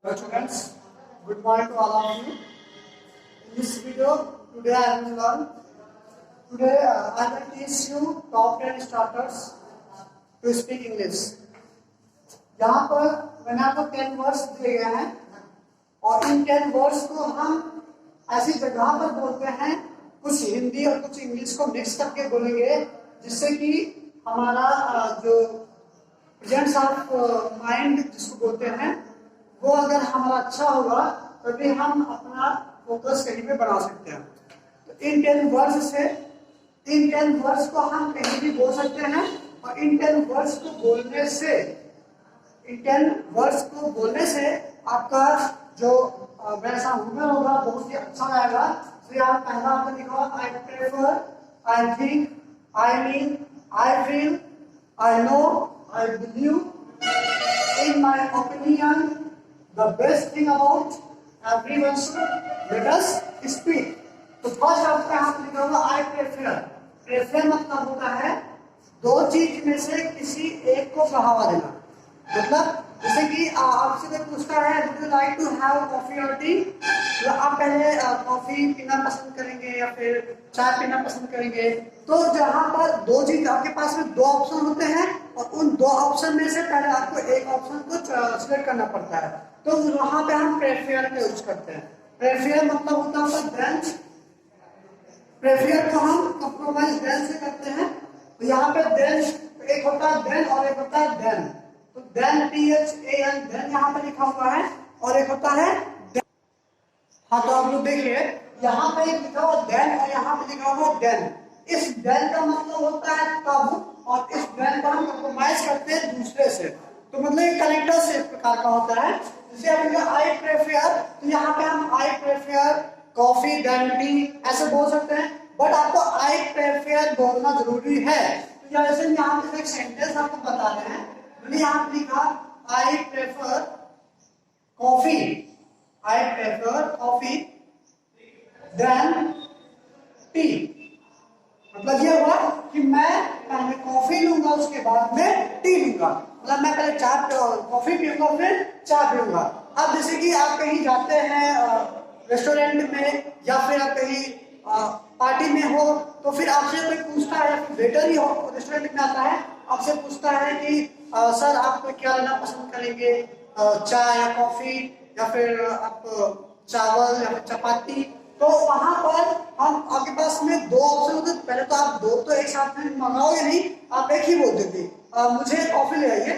Hello students, good morning to all of you. In this video, today I will learn. Today I will teach you top 10 starters to speak English. यहाँ पर मैंने आपको 10 words दिए गए हैं और इन 10 words को हम ऐसी जगह पर बोलते हैं, कुछ हिंदी और कुछ इंग्लिश को मिक्स करके बोलेंगे, जिससे कि हमारा जो प्रेजेंस ऑफ माइंड जिसको बोलते हैं वो अगर हमारा अच्छा होगा तभी हम अपना फोकस कहीं पे बढ़ा सकते हैं। तो इन 10 वर्ड्स से इन 10 वर्ड्स को हम कहीं भी बोल सकते हैं और इन 10 वर्ड्स को बोलने से आपका जो वैसा हुनर होगा बहुत ही अच्छा रहेगा। तो यहाँ पहला आपने लिखा I prefer, I think, I mean, I feel, I know, I believe, in my opinion, the best thing about everyone should let us speak। तो फर्स्ट आपका हाथ लिखा होगा आई प्रेफर। प्रेफर मतलब होता है दो चीज में से किसी एक को बढ़ावा देना। मतलब जैसे कि आपसे कोई पूछता है would you like to have coffee और टी, तो आप पहले कॉफी पीना पसंद करेंगे या फिर चाय पीना पसंद करेंगे। तो जहां पर दो चीज आपके पास में दो ऑप्शन होते हैं और उन दो ऑप्शन में से पहले आपको एक ऑप्शन को सिलेक्ट करना पड़ता है, तो वहां पे हम प्रेफर का यूज करते हैं। प्रेफर मतलब होता है देन। प्रेफर को हम कंप्रोमाइज देन से करते हैं। तो यहाँ पे देन एक होता है देन और एक होता है देन। तो देन THAN देन यहाँ पे लिखा हुआ है और एक होता है देन। हाँ, तो आप लोग देखिए यहाँ पे एक लिखा हुआ देन और यहाँ पे लिखा हुआ देन। इस देन का मतलब होता है तब और इस देन को हम कंप्रोमाइज करते हैं दूसरे से। तो मतलब ये कनेक्टर से इस प्रकार का होता है। जैसे आप आई प्रेफर, तो यहाँ पे हम I prefer coffee then tea ऐसे बोल सकते हैं, बट आपको आई प्रेफर बोलना जरूरी है। तो जैसे यहाँ पे एक सेंटेंस आपको बता रहे हैं, मैंने यहाँ पे लिखा I prefer coffee, I prefer coffee then tea. मतलब ये हुआ कि मैं पहले कॉफी लूंगा उसके बाद में टी लूंगा। मतलब मैं पहले कॉफी पीऊंगा फिर चाय पीऊंगा। अब जैसे कि आप कहीं जाते हैं रेस्टोरेंट में या फिर आप कहीं पार्टी में हो, तो फिर आपसे कोई पूछता है, वेटर ही हो रेस्टोरेंट में आता है, आपसे पूछता है कि सर आप क्या लेना पसंद करेंगे, चाय या कॉफी या फिर आप चावल या फिर चपाती। तो वहां पर हम आपके पास में दो ऑप्शन होते। पहले तो आप दो तो एक साथ में मंगाओगे नहीं, आप एक ही बोल देते मुझे कॉफी ले आइए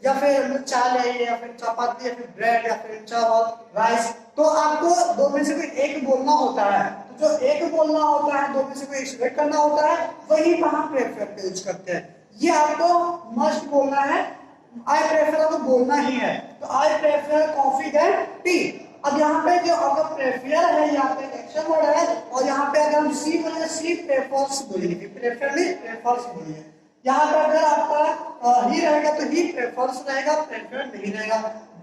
या फिर चाय ले आइए या फिर चपाती या फिर ब्रेड या फिर चावल राइस। तो आपको दो में से कोई एक बोलना होता है। तो जो एक बोलना होता है, दो में से कोई सिलेक्ट करना होता है, वही पर हम प्रेफर यूज करते हैं। ये आपको मस्ट बोलना है, आई प्रेफर आपको बोलना ही है। तो I prefer coffee then tea. अब यहाँ पे जो आपका प्रेफर है, यहाँ पे एक्शन वर्ड है और यहाँ पे अगर हम सी बोलेंगे सी प्रेफर्स बोलेंगे, प्रेफर नहीं प्रेफर्स बोलेंगे। यहाँ पे अगर आपका ही रहेगा तो ही प्रेफर्स रहेगा, प्रेफर नहीं रहेगा।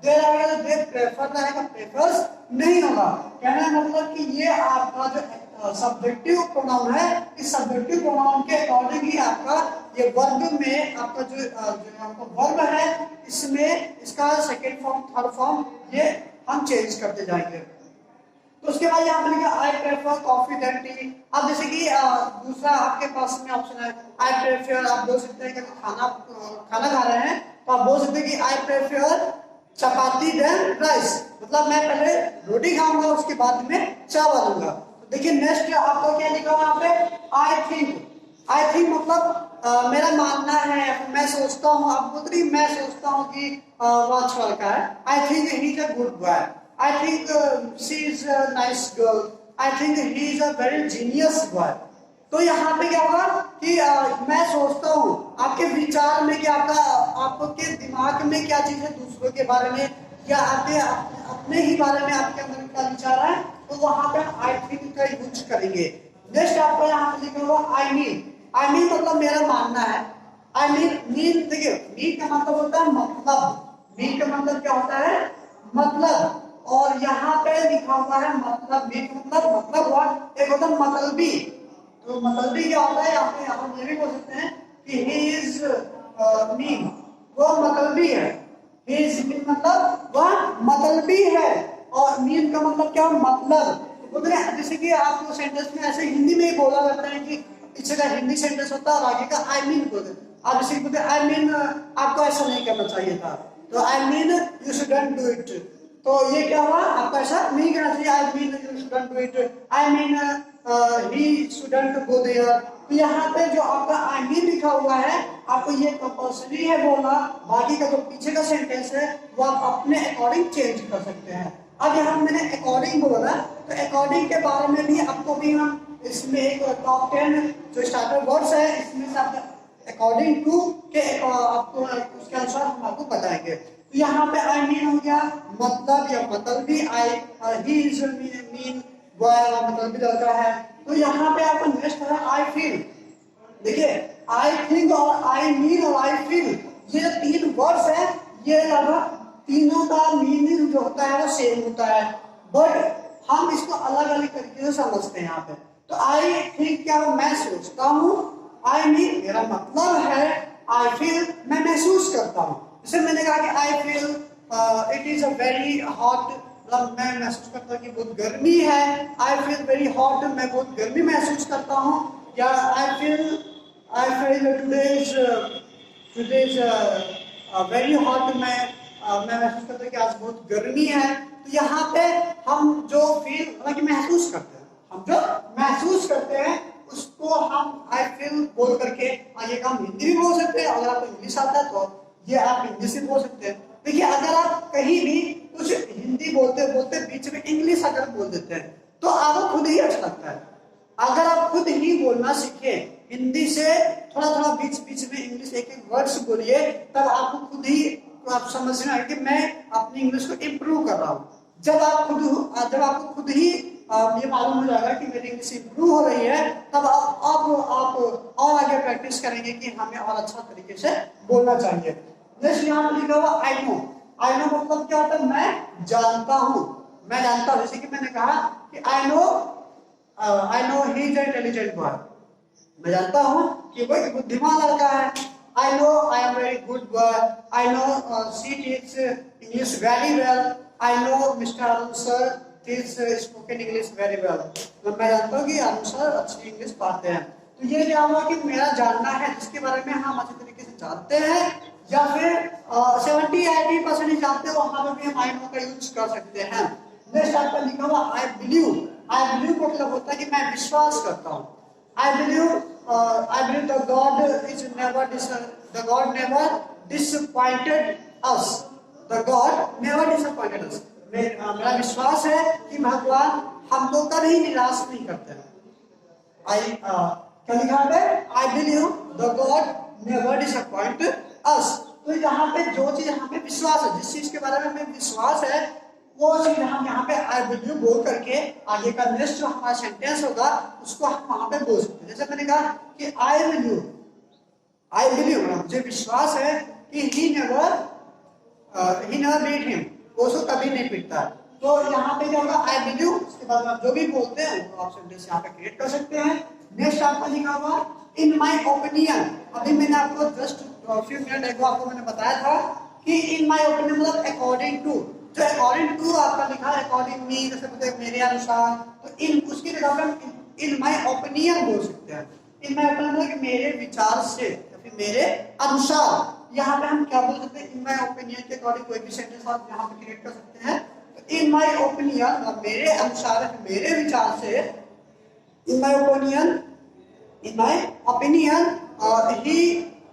दे रहेगा तो दे प्रेफर रहेगा, प्रेफर्स नहीं होगा। कहने का मतलब कि ये आपका जो सब्जेक्टिव प्रोनाउन है, इस सब्जेक्टिव प्रोनाउन के अकॉर्डिंग ही आपका ये वर्ब में आपका जो आपका वर्ब है, इसमें इसका सेकेंड फॉर्म थर्ड फॉर्म ये हम चेंज करते जाएंगे। तो उसके बाद यहाँ पे लिखा I prefer coffee then tea. अब जैसे कि दूसरा आपके पास में ऑप्शन है आई प्रेफर, आप बोल सकते हैं कि खाना खा रहे हैं तो आप बोल सकते हैं कि I prefer chapati then rice. मतलब मैं पहले रोटी खाऊंगा उसके बाद में चावल लूंगा। तो देखिए नेक्स्ट आपको क्या लिखा हुआ यहाँ पे आई थिंक। आई थिंक मतलब मेरा मानना है, मैं सोचता हूँ। आप बोलते नहीं मैं सोचता हूँ कि वो अच्छा लड़का है, I think he is a good boy, I think she is a nice girl, I think he is a very genius boy। तो यहाँ पे क्या होगा कि मैं सोचता हूँ, आपके विचार में क्या, आपके दिमाग में क्या चीज है दूसरों के बारे में या आपके अपने ही बारे में आपके अंदर क्या विचार है, तो वहां पे आई थिंक का यूज करेंगे। नेक्स्ट आपको यहाँ पे लिखा हुआ आई मीन। आई मीन मतलब मेरा मानना है। आई मीन देखिए मीन का मतलब होता है मतलब। मीन का मतलब क्या होता है मतलब। और यहाँ पे लिखा हुआ है मतलब। मीन मतलब व्हाट, एक होता है मतलबी। तो मतलबी क्या होता है, यहाँ ये भी बोल सकते हैं कि ही इज मीन, वो मतलबी है। ही इज मीन मतलब वह मतलबी है, और मीन का मतलब क्या, मतलब। बोलते हैं जैसे कि आप सेंटेंस में ऐसे हिंदी में ही बोला करते हैं कि पीछे का हिंदी सेंटेंस होता है और आगे का आई मीन बोलते हैं। आप जैसे बोलते आई मीन आपको ऐसा नहीं करना चाहिए था, तो I mean you shouldn't do it, तो ये क्या हुआ, आपको ऐसा नहीं करना चाहिए। I mean you shouldn't do it, I mean he shouldn't go there. तो यहाँ पे जो आपका आई मीन लिखा हुआ है, आपको ये कंपल्सरी है बोलना। बाकी का जो पीछे का सेंटेंस है वो आप अपने अकॉर्डिंग चेंज कर सकते हैं। अब यहाँ मैंने अकॉर्डिंग बोला, तो अकॉर्डिंग के बारे में भी आपको भी हम इसमें एक टॉप 10 जो स्टार्टर वर्ड्स है इसमें से आप अकॉर्डिंग टू के आपको उसके अनुसार हम आपको बताएंगे। तो यहाँ पे आई मीन हो गया मतलब या मतलबी, आई ही इज मीन मतलबी लड़का है। तो यहाँ पे आपको नेक्स्ट है आई फील। देखिए आई थिंक और आई मीन और आई फील, ये जो तीन वर्ड्स है ये लगभग तीनों का मीनिंग जो होता है वो सेम होता है, बट हम इसको अलग अलग तरीके से समझते हैं यहाँ पे। तो आई थिंक क्या मैं सोचता हूँ, आई मीन मेरा मतलब है, आई फील मैं महसूस करता हूँ। जैसे मैंने कहा कि I feel it is a very hot, मतलब मैं महसूस करता हूँ कि बहुत गर्मी है। आई फील वेरी हॉट, मैं बहुत गर्मी महसूस करता हूँ। या I feel today is very hot, मैं महसूस करता हूँ कि आज बहुत गर्मी है। तो यहाँ पे हम जो फील मतलब महसूस करते हैं, हम जो महसूस करते हैं उसको हम आई फील बोल करके आगे का हम हिंदी भी बोल सकते हैं। अगर आपको इंग्लिश आता है तो ये आप इंग्लिश भी बोल सकते हैं। देखिए अगर आप कहीं भी कुछ हिंदी बोलते बोलते बीच में इंग्लिश अगर बोल देते हैं तो आपको खुद ही अच्छा लगता है। अगर आप खुद ही बोलना सीखे, हिंदी से थोड़ा थोड़ा बीच बीच में इंग्लिश एक एक वर्ड्स बोलिए, तब आपको खुद ही आप समझ में आए कि मैं अपनी इंग्लिश को इम्प्रूव कर रहा हूँ। जब आपको खुद ही ये मालूम हो जाएगा कि मेरी इंग्लिश इम्प्रूव हो रही है, तब आप और आगे प्रैक्टिस करेंगे कि हमें और अच्छा तरीके से बोलना चाहिए। जैसे यहाँ पर लिखा हुआ आई नो। आई नो मतलब क्या होता है, मैं जानता हूँ, मैं जानता हूँ। जैसे कि मैंने कहा कि I know he is intelligent boy, मैं जानता हूँ कि वो एक बुद्धिमान लड़का है। I know I am very good boy, I know she teach English very well, I know mister Arun sir teach spoken English very well. तो मैं जानता हूँ कि अरुण सर अच्छी इंग्लिश पढ़ाते हैं। तो ये क्या हुआ कि मेरा जानना है जिसके बारे में हम अच्छे तरीके से जानते हैं, या फिर 70-80% जानते हो, वहां पर भी हम आई नो का यूज कर सकते हैं। नेक्स्ट आपका लिखा हुआ आई बिलीव। आई बिलीव मतलब होता है कि मैं विश्वास करता हूँ। I believe the God never disappointed us. The God never disappointed us. मेरा विश्वास है कि भगवान हमको कभी निराश नहीं करते हैं। क्या लिखा है? I believe the God never disappoint us. तो यहाँ पे जो चीज यहाँ पे विश्वास है, जिस चीज के बारे में हमें विश्वास है, वो चीज हम यहाँ पे आई बिलीव बोल करके आगे का नेक्स्ट जो हमारा सेंटेंस होगा उसको हम वहां पे बोल सकते हैं। जैसे मैंने कहा कि आई बिलीव मुझे विश्वास है कि ही नेवर बीट हिम, वो उसको कभी नहीं पीटता। तो यहाँ पे क्या होगा, आई बिलीव, उसके बाद आप जो भी बोलते हैं वो आप सेंटेंस यहाँ पे क्रिएट कर सकते हैं। नेक्स्ट आपका लिखा हुआ इन माई ओपिनियन। अभी मैंने आपको जस्ट फ्यू मिनट एगो आपको मैंने बताया था कि इन माई ओपिनियन मतलब अकॉर्डिंग टू। तो अकॉर्डिंग टू आपका लिखा है अकॉर्डिंग मी, जैसे बोलते हैं मेरे अनुसार। तो इन उसकी जगह पे इन माई ओपिनियन बोल सकते हैं। इन माई ओपिनियन मतलब कि मेरे विचार से या फिर मेरे अनुसार। यहाँ पे हम क्या बोल सकते हैं, इन माई ओपिनियन के अकॉर्डिंग कोई भी सेंटेंस आप यहाँ पे क्रिएट कर सकते हैं। तो इन माई ओपिनियन मतलब मेरे अनुसार, मेरे विचार से, in my opinion he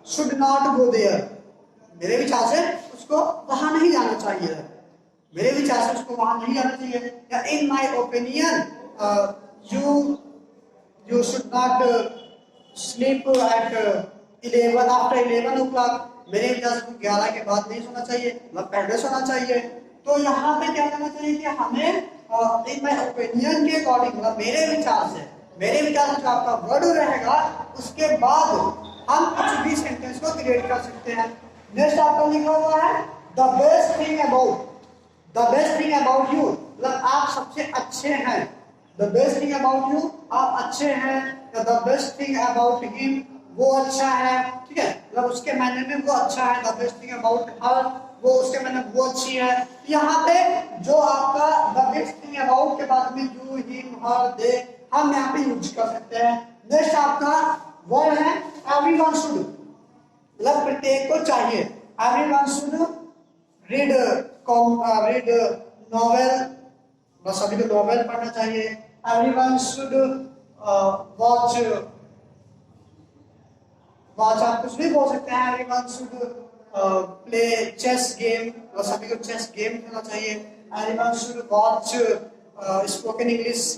should not go there. मेरे विचार से उसको वहां नहीं जाना चाहिए, मेरे विचार से उसको वहां नहीं जाना चाहिए। या in my opinion you should not sleep at 11 after 11 o'clock। मेरे विचार से 11 के बाद नहीं सोना चाहिए, मतलब पहले सोना चाहिए। तो यहाँ पे क्या करना चाहिए कि हमें इन माई ओपिनियन के अकॉर्डिंग, मतलब मेरे विचार से जो आपका वर्ड रहेगा उसके बाद हम कुछ भी सेंटेंस को क्रिएट कर सकते हैं। नेक्स्ट आपका लिखा हुआ है the best thing about you, मतलब आप सबसे अच्छे हैं। The best thing about you, आप अच्छे हैं। The best thing about him, वो अच्छा है। ठीक है, मतलब उसके मायने में वो अच्छा है। The best thing about her, वो उसके मैंने वो अच्छी है। यहाँ पे जो आपका द बेस्ट थिंग अबाउट के बाद में यू हिम हर दे हम यहाँ पे यूज कर सकते हैं। नेक्स्ट आपका वर्ड है एवरीवन शुड, मतलब प्रत्येक को चाहिए। Everyone should read read novel, बस सभी को नॉवेल पढ़ना चाहिए। एवरीवन शुड वॉच, वॉच आप कुछ भी बोल सकते हैं। Everyone should play chess game, और सभी को चेस गेम खेलना चाहिए। Everyone should watch spoken English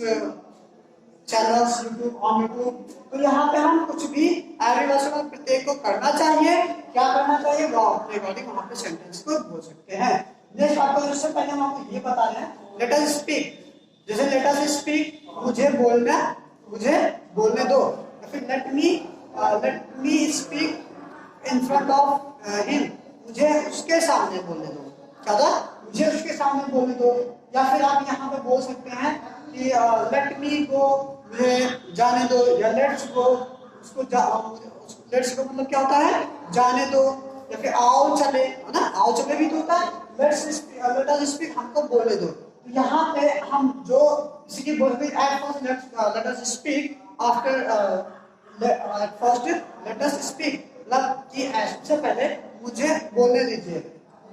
channels YouTube on YouTube. तो यहाँ पे हम कुछ भी एवरीवन शुड प्रत्येक को करना चाहिए, क्या करना चाहिए वो अपने अकॉर्डिंग वहाँ पे सेंटेंस को बोल सकते हैं। नेक्स्ट आपको इससे पहले हम आपको ये बता रहे हैं लेट अस स्पीक, जैसे लेट अस स्पीक मुझे बोलना, मुझे बोलने दो, या फिर let me speak in front of him, मुझे उसके सामने बोलने दो। क्या था? मुझे उसके सामने बोलने दो। या फिर आप यहाँ पे बोल सकते हैं कि लेट मी गो, मुझे जाने दो, या लेट्स गो, उसको लेट्स गो मतलब क्या होता है? जाने दो। या फिर आओ चले, है ना, आओ चले भी तो होता है। लेट अस स्पीक हमको बोलने दो। तो यहाँ पे हम जो किसी की बोलते हैं at first let us speak, after first let us speak, मतलब कि सबसे पहले मुझे बोलने दीजिए।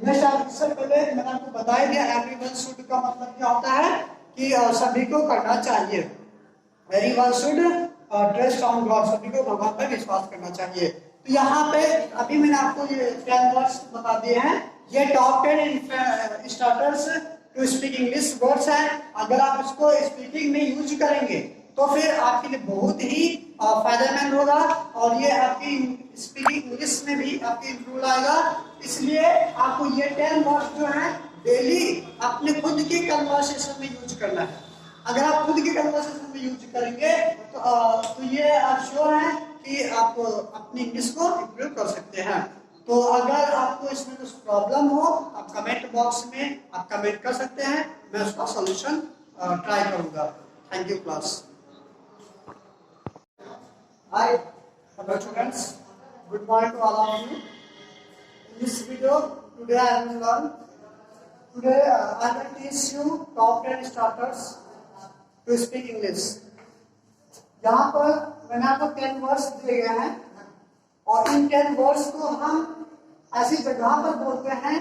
इससे पहले मैंने आपको बता ही दिया एवरीवन शुड का मतलब क्या होता है कि सभी को करना चाहिए। Everyone should trust on God, सभी को भगवान पर विश्वास करना चाहिए। तो यहाँ पे अभी मैंने आपको ये 10 वर्ड्स बता दिए हैं, ये top 10 starters to speak English words हैं। अगर आप इसको स्पीकिंग में यूज करेंगे तो फिर आपके लिए बहुत ही फायदेमंद होगा, और ये आपकी स्पीकिंग इंग्लिश में भी आपकी इंप्रूव आएगा। इसलिए आपको ये 10 वर्ड्स जो हैं डेली अपने खुद की कन्वर्सेशन में यूज करना है। अगर आप खुद की कन्वर्सेशन में यूज करेंगे तो ये आप श्योर हैं कि आप अपनी इंग्लिश को इंप्रूव कर सकते हैं। तो अगर आपको इसमें कुछ प्रॉब्लम हो आप कमेंट बॉक्स में आप कमेंट कर सकते हैं, मैं उसका सॉल्यूशन ट्राई करूंगा। Thank you class. Hi, hello students. Good morning to all of you. In this video, today I will learn. Today I will teach you top 10 starters to speak English. यहाँ पर मैंने आपको 10 words दिए गए हैं, और इन 10 words को हम ऐसी जगह पर बोलते हैं,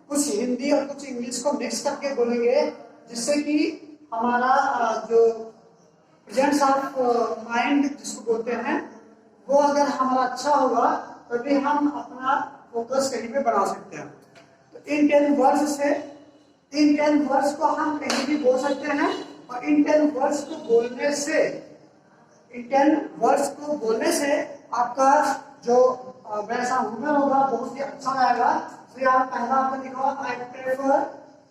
कुछ हिंदी और कुछ इंग्लिश को मिक्स करके बोलेंगे, जिससे कि हमारा जो प्रेजेंस ऑफ माइंड जिसको बोलते हैं वो अगर हमारा अच्छा होगा तभी हम अपना फोकस कहीं पे बढ़ा सकते हैं। तो इन 10 वर्ड्स से, इन 10 वर्ड्स को हम कहीं भी बोल सकते हैं, और इन 10 वर्ड्स को बोलने से, इन 10 वर्ड्स को बोलने से आपका जो वैसा हुनर होगा बहुत ही अच्छा रहेगा। तो यहाँ पहला आपने लिखा I prefer,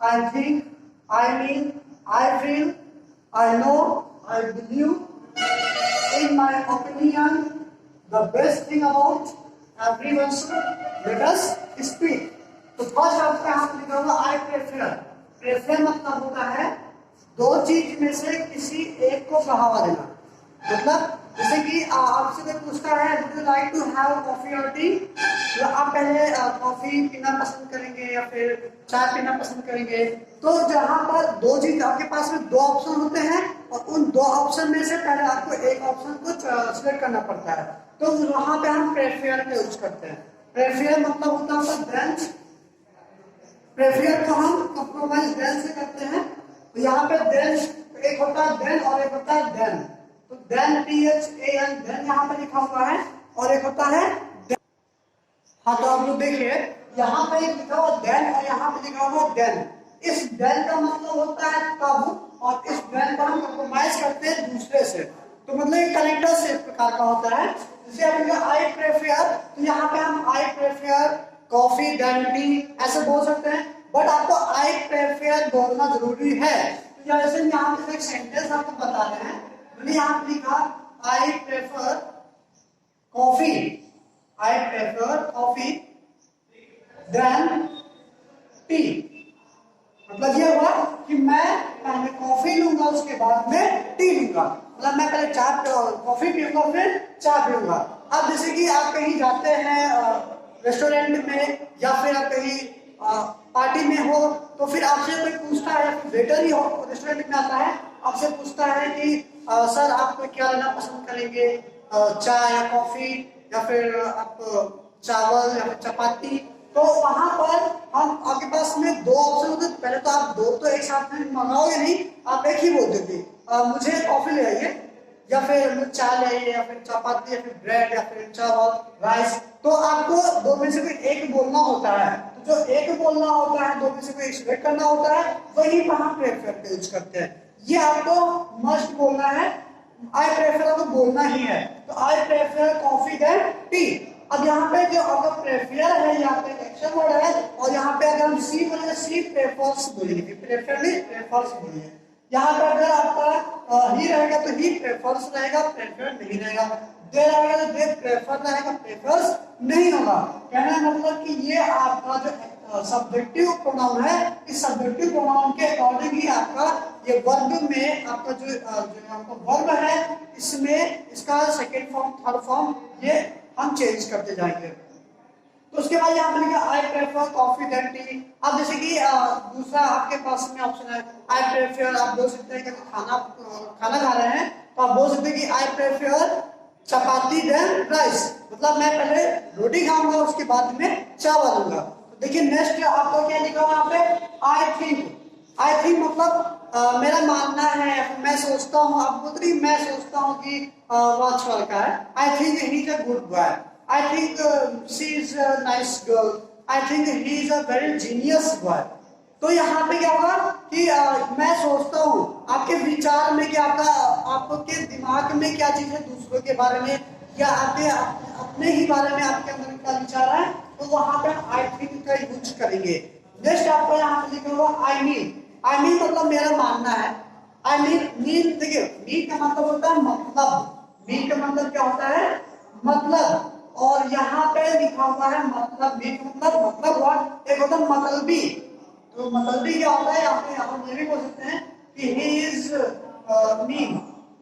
I think, I mean, I feel, I know, I believe, in my opinion, the best thing about everyone should let us speak. तो फर्स्ट आपका यहाँ पे लिखा होगा I prefer. Prefer मतलब होता है दो चीज में से किसी एक को बढ़ावा देना। मतलब जैसे कि आपसे कोई पूछता है would you like to have coffee or tea, तो आप पहले कॉफी पीना पसंद करेंगे या फिर चाय पीना पसंद करेंगे। तो जहाँ पर दो चीज आपके पास में दो ऑप्शन होते हैं, और उन दो ऑप्शन में से पहले आपको एक ऑप्शन को सिलेक्ट करना पड़ता है, तो वहां पे हम प्रेफर का यूज करते हैं। प्रेफर मतलब होता है देन, प्रेफर को हम कंप्रोमाइज देन से करते हैं। तो यहाँ पे देन एक होता है देन और एक होता है देन। तो देन THAN देन यहाँ पे लिखा हुआ है, और एक होता है देन। हाँ तो आप लोग देखिए यहाँ पे लिखा हुआ देन और यहाँ पे लिखा हुआ देन। इस देन का मतलब होता है तब, और इस देन को हम कंप्रोमाइज करते हैं दूसरे से। तो मतलब ये कनेक्टर से एक प्रकार का होता है। जैसे आप आई प्रेफर, तो यहाँ पे हम I prefer coffee then tea ऐसे बोल सकते हैं, बट आपको आई प्रेफर बोलना जरूरी है। तो जैसे यहाँ पे एक सेंटेंस आपको बता रहे हैं, मैंने यहाँ पे लिखा I prefer coffee, I prefer coffee then tea. मतलब ये हुआ कि मैं पहले कॉफी लूंगा उसके बाद में टी लूंगा, मतलब मैं पहले कॉफी पीऊंगा फिर चाय पीऊंगा। अब जैसे कि आप कहीं जाते हैं रेस्टोरेंट में, या फिर आप कहीं पार्टी में हो तो फिर आपसे कोई पूछता है, वेटर ही हो रेस्टोरेंट में आता है, आपसे पूछता है कि सर आप क्या लेना पसंद करेंगे, चाय या कॉफी या फिर आप चावल या फिर चपाती। तो वहां पर हम आपके पास में दो ऑप्शन होते हैं। पहले तो आप दो तो एक साथ में मंगाओगे नहीं, आप एक ही बोल देते मुझे कॉफी ले आइए या फिर चाय ले आइए या फिर चपाती या फिर ब्रेड या फिर चावल राइस। तो आपको दो में से कोई एक बोलना होता है। तो जो एक बोलना होता है, दो में से कोई एक सिलेक्ट करना होता है, वही वहां प्रेफर यूज करते हैं। ये आपको मस्ट बोलना है। आई प्रेफर आपको बोलना ही है। तो I prefer coffee then tea. अब यहाँ पे जो आपका प्रेफर है, यहाँ पे एक्शन वर्ड है, और यहाँ पे अगर हम सी बोलेंगे, सी प्रेफर्स बोलेंगे, प्रेफर नहीं प्रेफर्स बोलेंगे। यहाँ पे अगर आपका ही रहेगा तो ही प्रेफर्स रहेगा, प्रेफर नहीं रहेगा। दे रहेगा तो दे प्रेफर रहेगा, प्रेफर्स नहीं होगा। कहना मतलब कि ये आपका जो सब्जेक्टिव प्रोनाउन है, इस सब्जेक्टिव प्रोनाउन के अकॉर्डिंग ही आपका ये वर्ब में आपका जो आपका वर्ब है, इसमें इसका सेकेंड फॉर्म थर्ड फॉर्म ये हम चेंज करते जाएंगे। तो उसके बाद यहाँ पे लिखा I prefer coffee then tea. अब जैसे कि दूसरा आपके पास में ऑप्शन है आई प्रेफर, आप बोल सकते हैं कि खाना खा रहे हैं तो आप बोल सकते हैं कि I prefer chapati then rice, मतलब मैं पहले रोटी खाऊंगा उसके बाद में चावल लूंगा। तो देखिए नेक्स्ट आपको क्या लिखा हुआ यहाँ पे, आई थिंक। आई थिंक मतलब मेरा मानना है, मैं सोचता हूँ। आप बोलते मैं सोचता हूँ कि वो अच्छा लड़का है। I think he is a good boy. I think she is a nice girl. I think he is a very genius boy. तो यहाँ पे क्या होगा कि मैं सोचता हूँ, आपके विचार में क्या, आपके दिमाग में क्या चीज है दूसरों के बारे में या आपके अपने ही बारे में आपके अंदर क्या विचार है, तो वहां पे आई थिंक का यूज करेंगे। नेक्स्ट आपको यहाँ पे लिखा हुआ आई मीन। आई मीन मतलब मेरा मानना है। आई मीन देखिए, मीन का मतलब होता है मतलब। मीन का मतलब क्या होता है, मतलब। और यहाँ पे लिखा हुआ है मतलब। मीन मतलब हुआ, एक होता है मतलबी। तो मतलबी क्या होता है, आप ये भी बोल सकते हैं कि ही इज मीन,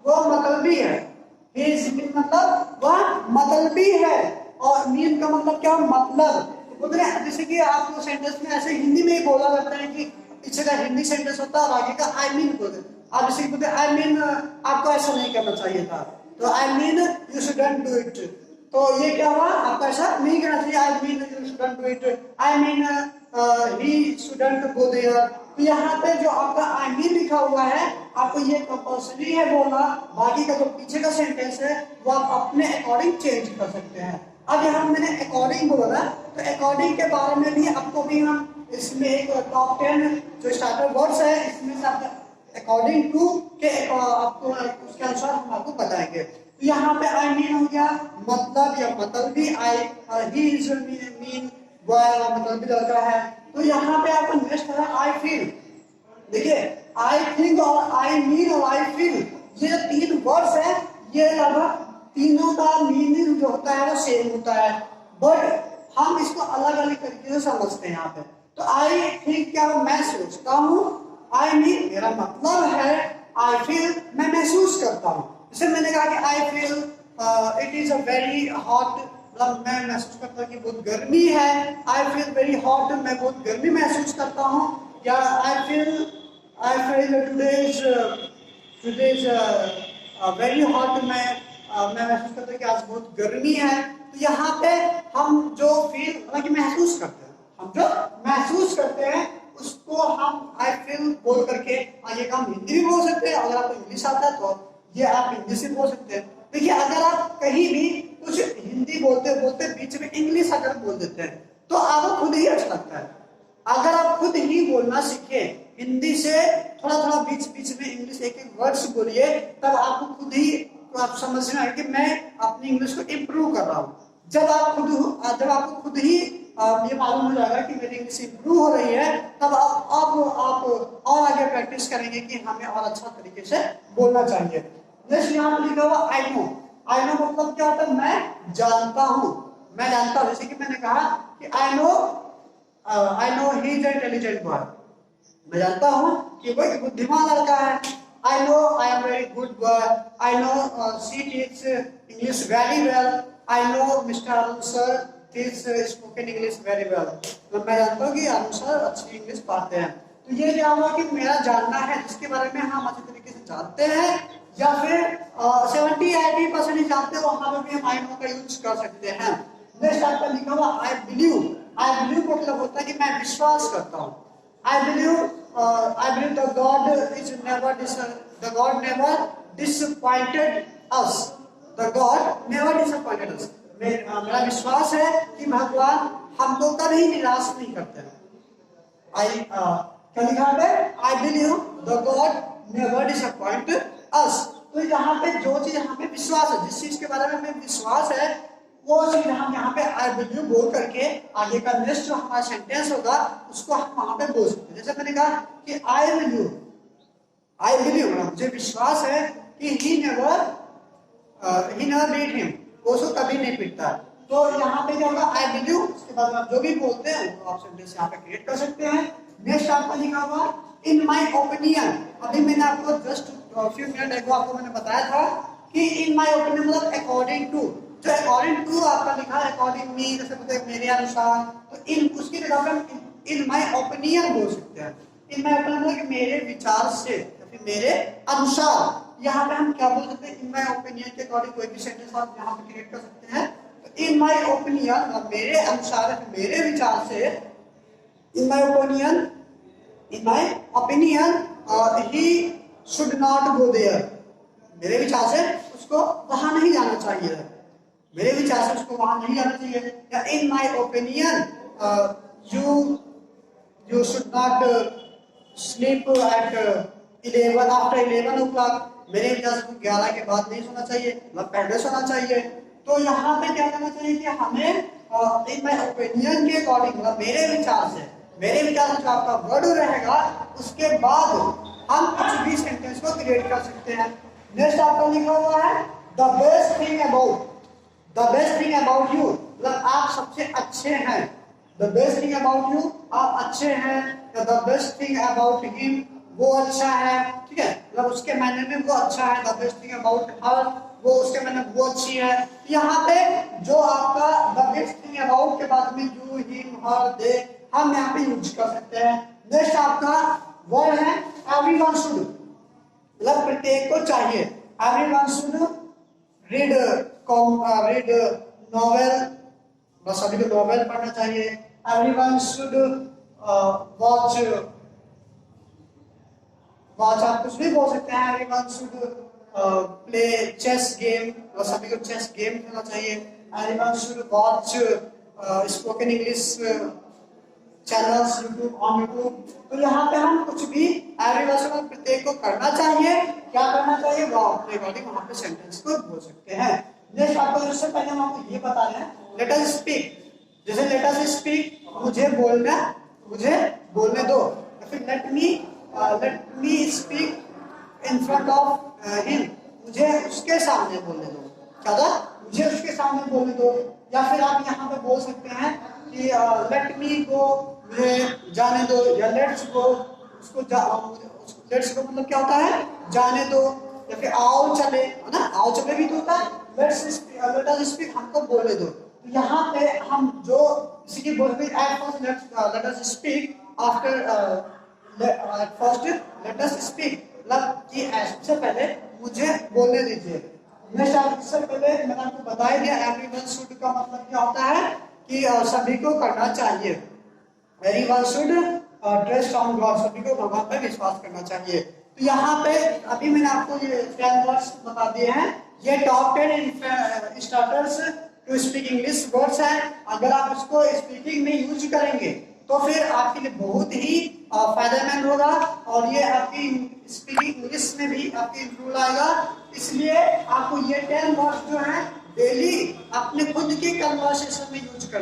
वो मतलबी है। ही इज मीन मतलब वह मतलबी है। और मीन का मतलब क्या, मतलब। बोलते हैं जैसे कि आप सेंटेंस में ऐसे हिंदी में ही बोला जाता है कि पीछे का हिंदी सेंटेंस होता है और आगे का आई मीन बोलते। आप जैसे बोलते आई मीन आपको ऐसा नहीं करना चाहिए था, तो I mean you shouldn't do it. तो ये क्या हुआ, आपका ऐसा नहीं करना चाहिए। I mean you shouldn't do it, I mean he shouldn't go there. तो यहाँ पे जो आपका आई मीन लिखा हुआ है, आपको ये कंपल्सरी है बोलना। बाकी का जो पीछे का सेंटेंस है वो आप अपने अकॉर्डिंग चेंज कर सकते हैं। अब यहाँ मैंने अकॉर्डिंग बोला, तो अकॉर्डिंग के बारे में भी आपको भी हम इसमें एक टॉप 10 जो स्टार्टर वर्ड्स है, इसमें से आपका अकॉर्डिंग टू के आपको उसके अनुसार हम आपको बताएंगे। तो यहाँ पे आई मीन हो गया मतलब या मतलबी। आई ही इज मीन बॉय, मतलबी लड़का है। तो यहाँ पे आपका नेक्स्ट है आई फील। देखिए आई थिंक और आई मीन और आई फील, ये तीन वर्ड्स है, ये लगभग तीनों का मीनिंग जो होता है वो सेम होता है, बट हम इसको अलग अलग तरीके से समझते हैं यहाँ पे। तो आई थिंक क्या, मैं सोचता हूँ। आई मीन मेरा मतलब है। आई फील मैं महसूस करता हूँ। जैसे मैंने कहा कि I feel it is a very hot, मतलब मैं महसूस करता हूँ कि बहुत गर्मी है। आई फील वेरी हॉट, मैं बहुत गर्मी महसूस करता हूँ। या I feel today is very hot, मैं महसूस करता हूँ कि आज बहुत गर्मी है। तो यहाँ पे हम जो फील मतलब कि महसूस करते हैं, हम जो महसूस करते हैं उसको हम आई फील बोल करके आगे का हम हिंदी भी बोल सकते हैं। अगर आपको इंग्लिश आता है तो ये आप हिंदी से बोल सकते हैं। देखिए अगर आप कहीं भी कुछ हिंदी बोलते बोलते बीच में इंग्लिश अगर बोल देते हैं तो आपको खुद ही अच्छा लगता है। अगर आप खुद ही बोलना सीखे हिंदी से, थोड़ा थोड़ा बीच बीच में इंग्लिश एक एक वर्ड्स बोलिए, तब आपको खुद ही आप समझ में आएगा कि मैं अपनी इंग्लिश को इम्प्रूव कर रहा हूँ। जब आपको खुद ही ये मालूम हो जाएगा कि मेरी इंग्लिश इम्प्रूव हो रही है, तब आप और आगे प्रैक्टिस करेंगे कि हमें और अच्छा तरीके से बोलना चाहिए। जैसे यहाँ पर लिखा हुआ आई नो। आई नो मतलब क्या होता है, मैं जानता हूँ। मैं जानता हूँ, जैसे कि मैंने कहा कि I know he is intelligent boy. मैं जानता हूँ कि वो एक बुद्धिमान लड़का है। I know I am very good boy. I know she teach English very well. I know mister Arun sir teach spoken English very well. तो मैं जानता हूँ कि अनुज सर अच्छी इंग्लिश पढ़ाते हैं। तो ये क्या हुआ कि मेरा जानना है जिसके बारे में हम अच्छे तरीके से जानते हैं, या फिर 70-80% ही जानते हैं, वहां पर भी हम आई नो का यूज कर सकते हैं। नेक्स्ट आपका लिखा हुआ आई बिलीव। आई बिलीव का मतलब होता है कि मैं विश्वास करता हूँ। I believe the God never disappointed us. The God never disappointed us. मेरा विश्वास है कि भगवान हमको कभी निराश नहीं करते हैं। क्या लिखा है? I believe the God never disappoint us. तो यहाँ पे जो चीज हमें विश्वास है, जिस चीज के बारे में हमें विश्वास है, वो चीज हम यहाँ पे आई बिलीव बोल करके आगे का नेक्स्ट जो हमारा सेंटेंस होगा उसको हम वहां पे बोल सकते हैं। जैसे मैंने कहा कि आई बिलीव मुझे विश्वास है कि ही नेवर बीट हिम, वो उसको कभी नहीं पीटता। तो यहाँ पे क्या होगा? आई बिलीव, उसके बाद आप जो भी बोलते हैं वो आप सेंटेंस यहाँ पे क्रिएट कर सकते हैं। नेक्स्ट आपका लिखा हुआ इन माई ओपिनियन। अभी मैंने आपको जस्ट फ्यू मिनट एगो आपको मैंने बताया था कि इन माई ओपिनियन मतलब अकॉर्डिंग टू। जो अकॉर्डिंग टू आपका लिखा है अकॉर्डिंग मी, जैसे बोलते हैं मेरे अनुसार, तो इन उसकी जगह पे इन माय ओपिनियन बोल सकते हैं। इन माय ओपिनियन मतलब कि मेरे विचार से या फिर मेरे अनुसार। यहाँ पे हम क्या बोल सकते हैं? इन माय ओपिनियन के अकॉर्डिंग कोई भी सेंटेंस आप यहाँ पे क्रिएट कर सकते हैं। तो इन माय ओपिनियन मतलब मेरे अनुसार, मेरे विचार से, in my opinion he should not go there. मेरे विचार से उसको वहां नहीं जाना चाहिए, मेरे विचार से उसको वहां नहीं जाना चाहिए। या इन my opinion you should not sleep at 11 after 11 o'clock। मेरे विचार से 11 के बाद नहीं सोना चाहिए, मतलब पहले सोना चाहिए। तो यहाँ पे क्या करना चाहिए कि हमें इन माय ओपिनियन के अकॉर्डिंग, मतलब मेरे विचार से जो आपका वर्ड रहेगा उसके बाद हम कुछ भी सेंटेंस को क्रिएट कर सकते हैं। नेक्स्ट आपका लिखा हुआ है the best thing about you, मतलब आप सबसे अच्छे हैं। The best thing about you, आप अच्छे हैं। The best thing about him, वो अच्छा है। ठीक है, मतलब उसके मायने में वो अच्छा है। The best thing about her, वो उसके मायने वो अच्छी है। यहाँ पे जो आपका द बेस्ट थिंग अबाउट के बाद में यू, हिम, हर, दे हम यहाँ पे यूज कर सकते हैं। नेक्स्ट आपका वर्ड है एवरीवन शुड, मतलब प्रत्येक को चाहिए। एवरीवन शुड रीड नॉवेल, बस सभी को नॉवेल पढ़ना चाहिए। एवरीवन शुड वॉच आप कुछ भी बोल सकते हैं। Everyone should play chess game, बस सभी को चेस गेम खेलना चाहिए। Everyone should watch spoken English channels on YouTube. तो यहाँ पे हम कुछ भी एवरीवन प्रत्येक को करना चाहिए, क्या करना चाहिए वो अपने अकॉर्डिंग वहां पे सेंटेंस को बोल सकते हैं। नेक्स्ट आपको इससे पहले हम आपको ये बता रहे हैं लेट अस स्पीक। जैसे लेट अस स्पीक, मुझे बोलने दो, या फिर let me speak in front of him, मुझे उसके सामने बोलने दो। क्या था? मुझे उसके सामने बोलने दो। या फिर आप यहाँ पे बोल सकते हैं कि लेट मी गो, मुझे जाने दो। या लेट्स गो, लेट्स गो मतलब क्या होता है? जाने दो। या फिर आओ चले, है ना, आओ चले भी तो होता है। लेट अस स्पीक हमको बोलने दो। तो यहाँ पे हम जो इसी की बोल let us speak after first let us speak, मतलब कि इससे पहले मुझे बोलने दीजिए। नेक्स्ट इससे पहले मैंने आपको बता ही दिया एवरीवन शुड का मतलब क्या होता है कि सभी को करना चाहिए। Everyone should trust on God, सभी को भगवान पर विश्वास करना चाहिए। तो यहाँ पे अभी मैंने आपको ये 10 वर्ड्स बता दिए हैं। ये top 10 starters to speak English words हैं। अगर आप इसको स्पीकिंग में यूज करेंगे तो फिर आपके लिए बहुत ही फायदेमंद होगा, और ये आपकी स्पीकिंग इंग्लिश में भी आपकी इंप्रूव आएगा। इसलिए आपको ये 10 वर्ड्स जो है डेली अपने खुद के कन्वर्सेशन में यूज करना